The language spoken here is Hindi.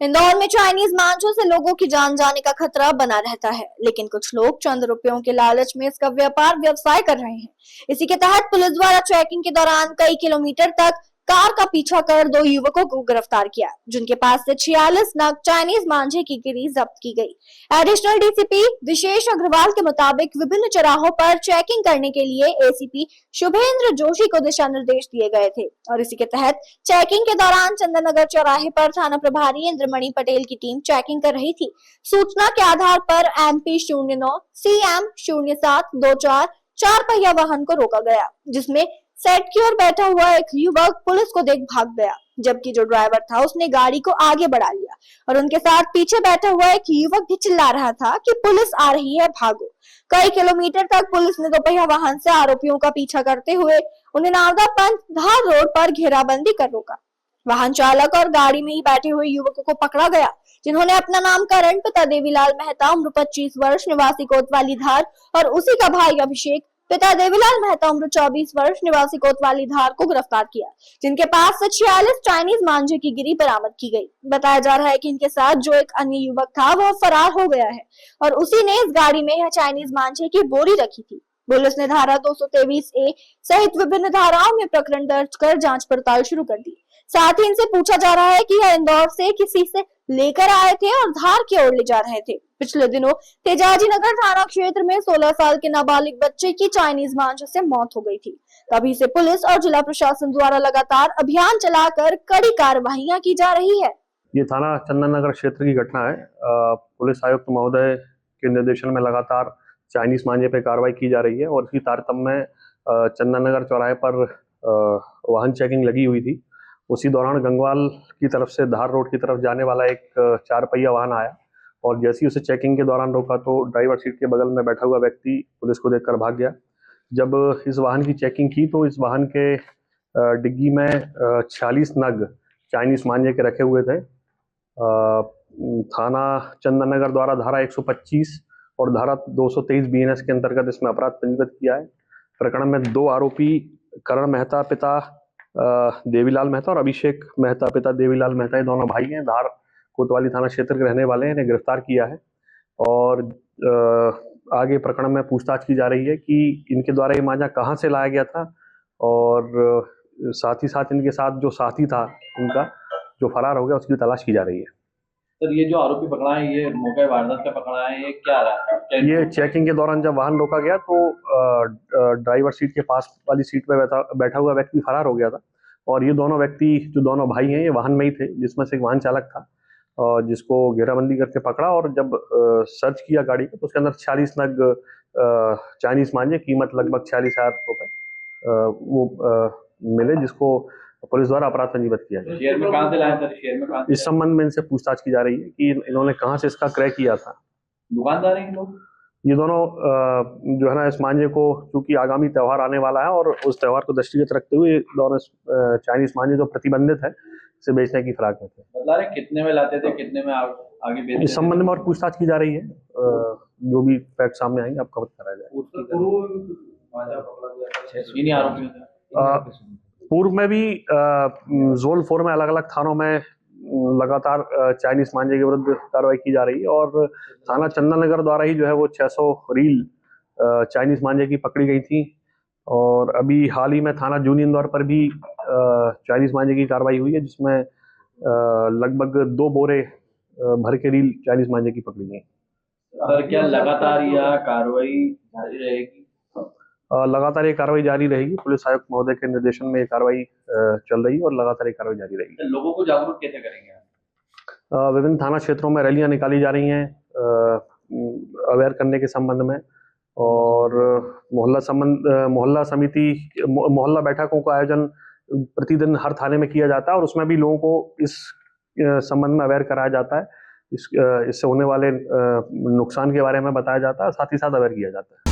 इंदौर में चाइनीज मांझों से लोगों की जान जाने का खतरा बना रहता है, लेकिन कुछ लोग चंद रुपयों के लालच में इसका व्यवसाय कर रहे हैं। इसी के तहत पुलिस द्वारा चेकिंग के दौरान कई किलोमीटर तक कार का पीछा कर 2 युवकों को गिरफ्तार किया, जिनके पास से 46 नग चाइनीज मांझे की गिरी जब्त की गई। एडिशनल डीसीपी विशेष अग्रवाल के मुताबिक विभिन्न चौराहों पर चेकिंग करने के लिए एसीपी शुभेंद्र जोशी को दिशा निर्देश दिए गए थे और इसी के तहत चेकिंग के दौरान चंदन नगर चौराहे पर थाना प्रभारी इंद्रमणि पटेल की टीम चेकिंग कर रही थी। सूचना के आधार पर MP 09 CM 0724 4 पहिया वाहन को रोका गया, जिसमें सेट की ओर बैठा हुआ एक युवक पुलिस को देख भाग गया, जबकि जो ड्राइवर था उसने गाड़ी को आगे बढ़ा लिया और उनके साथ पीछे बैठा हुआ एक युवक भी चिल्ला रहा था कि पुलिस आ रही है, भागो। कई किलोमीटर तक पुलिस ने दोपहिया वाहन से आरोपियों का पीछा करते हुए उन्हें नावदा पंच धार रोड पर घेराबंदी कर रोका। वाहन चालक और गाड़ी में ही बैठे हुए युवकों को पकड़ा गया, जिन्होंने अपना नामकरण पिता देवीलाल मेहता उम्र 25 वर्ष निवासी कोतवाली धार और उसी का भाई अभिषेक पिता देवीलाल मेहता उम्र 24 वर्ष निवासी कोतवाली धार को गिरफ्तार किया, जिनके पास से 46 चाइनीज मांझे की गिरी बरामद की गई। बताया जा रहा है कि इनके साथ जो एक अन्य युवक था वह फरार हो गया है और उसी ने इस गाड़ी में यह चाइनीज मांझे की बोरी रखी थी। पुलिस ने धारा 223A सहित विभिन्न धाराओं में प्रकरण दर्ज कर जांच पड़ताल शुरू कर दी। साथ ही इनसे पूछा जा रहा है कि यह इंदौर से किसी से लेकर आए थे और धार की ओर ले जा रहे थे। पिछले दिनों तेजाजी नगर थाना क्षेत्र में 16 साल के नाबालिग बच्चे की चाइनीज मांझे से मौत हो गई थी। तभी से पुलिस और जिला प्रशासन द्वारा लगातार अभियान चलाकर कड़ी कार्रवाइयां की जा रही है। ये थाना चंदन नगर क्षेत्र की घटना है। पुलिस आयुक्त महोदय के निर्देशन में लगातार चाइनीज मांझे पे कार्रवाई की जा रही है और इसी तारतम्य में चंदन नगर चौराहे पर वाहन चेकिंग लगी हुई थी। उसी दौरान गंगवाल की तरफ से धार रोड की तरफ जाने वाला एक 4 पहिया वाहन आया और जैसे ही उसे चेकिंग के दौरान रोका तो ड्राइवर सीट के बगल में बैठा हुआ व्यक्ति पुलिस को देखकर भाग गया। जब इस वाहन की चेकिंग की तो इस वाहन के डिग्गी में 46 नग चाइनीज मांझे के रखे हुए थे। थाना चंदन नगर द्वारा धारा 125 और धारा 223 BNS के अंतर्गत इसमें अपराध पंजीबद्ध किया है। प्रकरण में 2 आरोपी करण मेहता पिता देवीलाल मेहता और अभिषेक मेहता पिता देवीलाल मेहता, ये दोनों भाई हैं, धार कोतवाली थाना क्षेत्र के रहने वाले हैं, इन्हें गिरफ्तार किया है और आगे प्रकरण में पूछताछ की जा रही है कि इनके द्वारा ये मांझा कहाँ से लाया गया था और साथ ही साथ इनके साथ जो साथी था उनका जो फरार हो गया उसकी तलाश की जा रही है। सर, ये जो आरोपी पकड़ा है ये मौके वारदात पे पकड़ा है, ये क्या रहा है? ये चेकिंग के दौरान जब वाहन रोका गया तो ड्राइवर सीट के पास वाली सीट पे बैठा हुआ व्यक्ति फरार हो गया था और ये दोनों व्यक्ति जो दोनों भाई हैं ये वाहन में ही थे, जिसमें से एक वाहन चालक था जिसको घेराबंदी करके पकड़ा और जब सर्च किया गाड़ी को तो उसके अंदर 46 नग चाइनीज मांझे कीमत लगभग 46,000 रुपए वो मिले, जिसको पुलिस द्वारा अपराध पंजीबद्ध किया गया। शेयर में कहां से लाया सर? शेयर में कहां से? इस संबंध में इनसे पूछताछ की जा रही है कि इन्होंने कहां से इसका क्रय किया था। दुकानदार हैं लोग? ये दोनों जो है ना इस मांझे को, चूंकि आगामी त्यौहार आने वाला है और उस त्यौहार को दृष्टिगत रखते हुए दोनों चाइनीज मांझे जो प्रतिबंधित है इसे बेचने की फिराक में थे। बता रहे कितने में लाते थे, कितने में आगे बेचते थे? इस संबंध में और पूछताछ की जा रही है, जो भी फैक्ट सामने आएंगे आपको अवगत कराया जाएगा। पूर्व में भी जोन 4 में अलग अलग थानों में लगातार चाइनीज मांझे के विरुद्ध कार्रवाई की जा रही है और थाना चंदन नगर द्वारा ही जो है वो 600 रील चाइनीज मांझे की पकड़ी गई थी और अभी हाल ही में थाना जूनी इंदौर पर भी चाइनीज मांझे की कार्रवाई हुई है, जिसमें लगभग 2 बोरे भर के रील चाइनीज मांझे की पकड़ी गई। सर, क्या लगातार यह कार्रवाई जारी रहेगी? लगातार ये कार्रवाई जारी रहेगी। पुलिस आयुक्त महोदय के निर्देशन में ये कार्रवाई चल रही है और लगातार ये कार्रवाई जारी रहेगी। लोगों को जागरूक कैसे करेंगे? विभिन्न थाना क्षेत्रों में रैलियां निकाली जा रही हैं अवेयर करने के संबंध में और मोहल्ला समिति मोहल्ला बैठकों का आयोजन प्रतिदिन हर थाने में किया जाता है और उसमें भी लोगों को इस संबंध में अवेयर कराया जाता है। इससे होने वाले नुकसान के बारे में बताया जाता है, साथ ही साथ अवेयर किया जाता है।